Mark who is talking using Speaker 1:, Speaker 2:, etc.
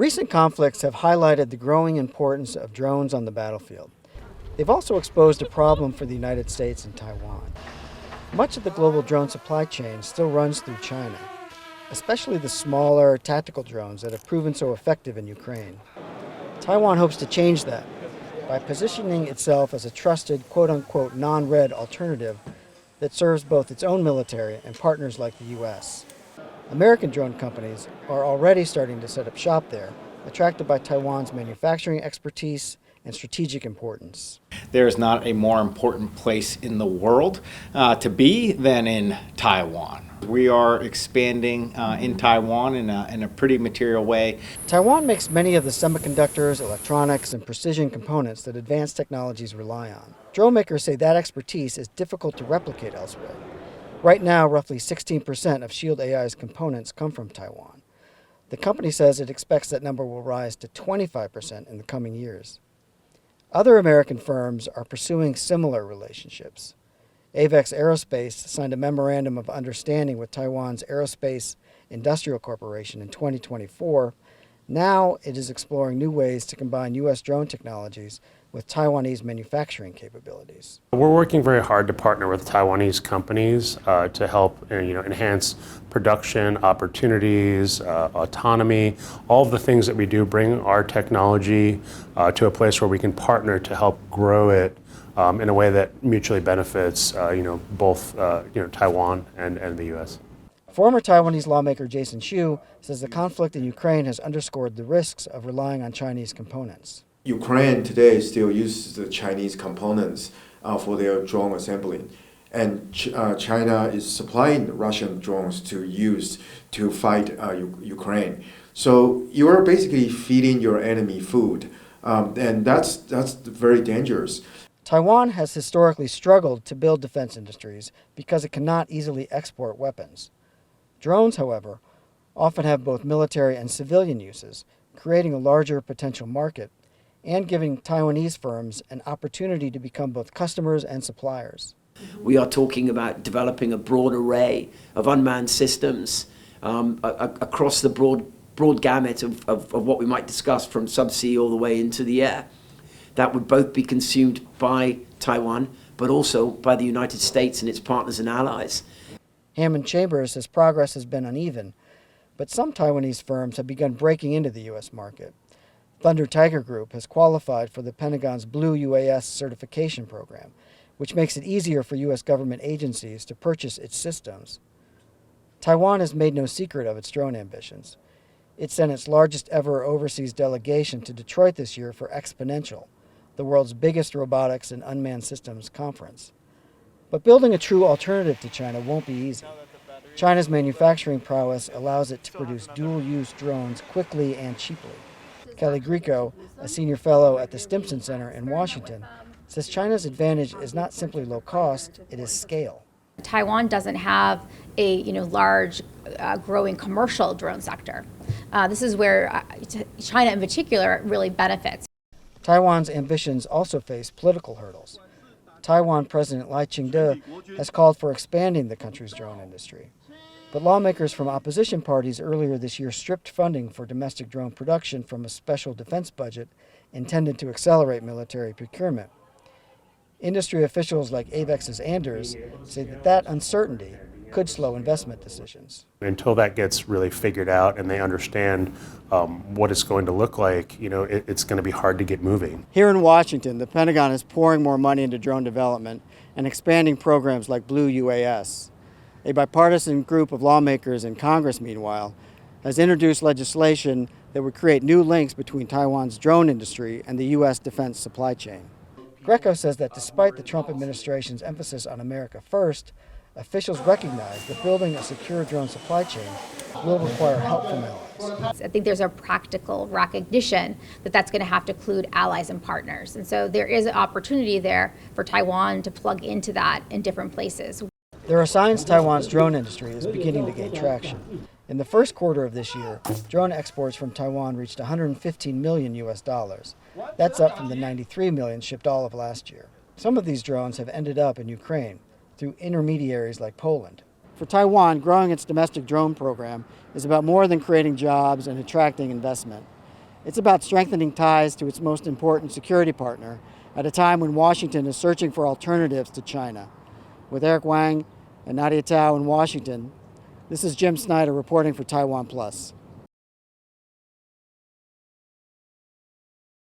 Speaker 1: Recent conflicts have highlighted the growing importance of drones on the battlefield. They've also exposed a problem for the United States and Taiwan. Much of the global drone supply chain still runs through China, especially the smaller tactical drones that have proven so effective in Ukraine. Taiwan hopes to change that by positioning itself as a trusted, quote-unquote, non-red alternative that serves both its own military and partners like the U.S. American drone companies are already starting to set up shop there, attracted by Taiwan's manufacturing expertise and strategic importance.
Speaker 2: There is not a more important place in the world to be than in Taiwan. We are expanding in Taiwan in a pretty material way.
Speaker 1: Taiwan makes many of the semiconductors, electronics, and precision components that advanced technologies rely on. Drone makers say that expertise is difficult to replicate elsewhere. Right now, roughly 16% of Shield AI's components come from Taiwan. The company says it expects that number will rise to 25% in the coming years. Other American firms are pursuing similar relationships. AEVEX Aerospace signed a memorandum of understanding with Taiwan's Aerospace Industrial Corporation in 2024. Now it is exploring new ways to combine U.S. drone technologies with Taiwanese manufacturing capabilities.
Speaker 3: We're working very hard to partner with Taiwanese companies to help enhance production opportunities, autonomy, all of the things that we do, bring our technology to a place where we can partner to help grow it in a way that mutually benefits both Taiwan and the U.S.
Speaker 1: Former Taiwanese lawmaker Jason Hsu says the conflict in Ukraine has underscored the risks of relying on Chinese components.
Speaker 4: Ukraine today still uses the Chinese components for their drone assembly. And China is supplying Russian drones to use to fight Ukraine. So you're basically feeding your enemy food, and that's very dangerous.
Speaker 1: Taiwan has historically struggled to build defense industries because it cannot easily export weapons. Drones, however, often have both military and civilian uses, creating a larger potential market and giving Taiwanese firms an opportunity to become both customers and suppliers.
Speaker 5: We are talking about developing a broad array of unmanned systems across the broad gamut of what we might discuss from subsea all the way into the air. That would both be consumed by Taiwan, but also by the United States and its partners and allies.
Speaker 1: Hammond Chambers says progress has been uneven, but some Taiwanese firms have begun breaking into the U.S. market. Thunder Tiger Group has qualified for the Pentagon's Blue UAS certification program, which makes it easier for U.S. government agencies to purchase its systems. Taiwan has made no secret of its drone ambitions. It sent its largest ever overseas delegation to Detroit this year for Exponential, the world's biggest robotics and unmanned systems conference. But building a true alternative to China won't be easy. China's manufacturing prowess allows it to produce dual-use drones quickly and cheaply. Kelly Grieco, a senior fellow at the Stimson Center in Washington, says China's advantage is not simply low cost, it is scale.
Speaker 6: Taiwan doesn't have a large growing commercial drone sector. This is where China in particular really benefits.
Speaker 1: Taiwan's ambitions also face political hurdles. Taiwan President Lai Ching-te has called for expanding the country's drone industry. But lawmakers from opposition parties earlier this year stripped funding for domestic drone production from a special defense budget intended to accelerate military procurement. Industry officials like AEVEX's Anders say that uncertainty could slow investment decisions.
Speaker 3: Until that gets really figured out and they understand what it's going to look like, it's going to be hard to get moving.
Speaker 1: Here in Washington, the Pentagon is pouring more money into drone development and expanding programs like Blue UAS. A bipartisan group of lawmakers in Congress, meanwhile, has introduced legislation that would create new links between Taiwan's drone industry and the U.S. defense supply chain. Greco says that despite the Trump administration's emphasis on America first, officials recognize that building a secure drone supply chain will require help from allies.
Speaker 6: I think there's a practical recognition that that's going to have to include allies and partners. And so there is an opportunity there for Taiwan to plug into that in different places.
Speaker 1: There are signs Taiwan's drone industry is beginning to gain traction. In the first quarter of this year, drone exports from Taiwan reached $115 million US. That's up from the $93 million shipped all of last year. Some of these drones have ended up in Ukraine through intermediaries like Poland. For Taiwan, growing its domestic drone program is about more than creating jobs and attracting investment. It's about strengthening ties to its most important security partner at a time when Washington is searching for alternatives to China. With Eric Huang and Nadia Tsao in Washington, this is Jim Snyder reporting for TaiwanPlus.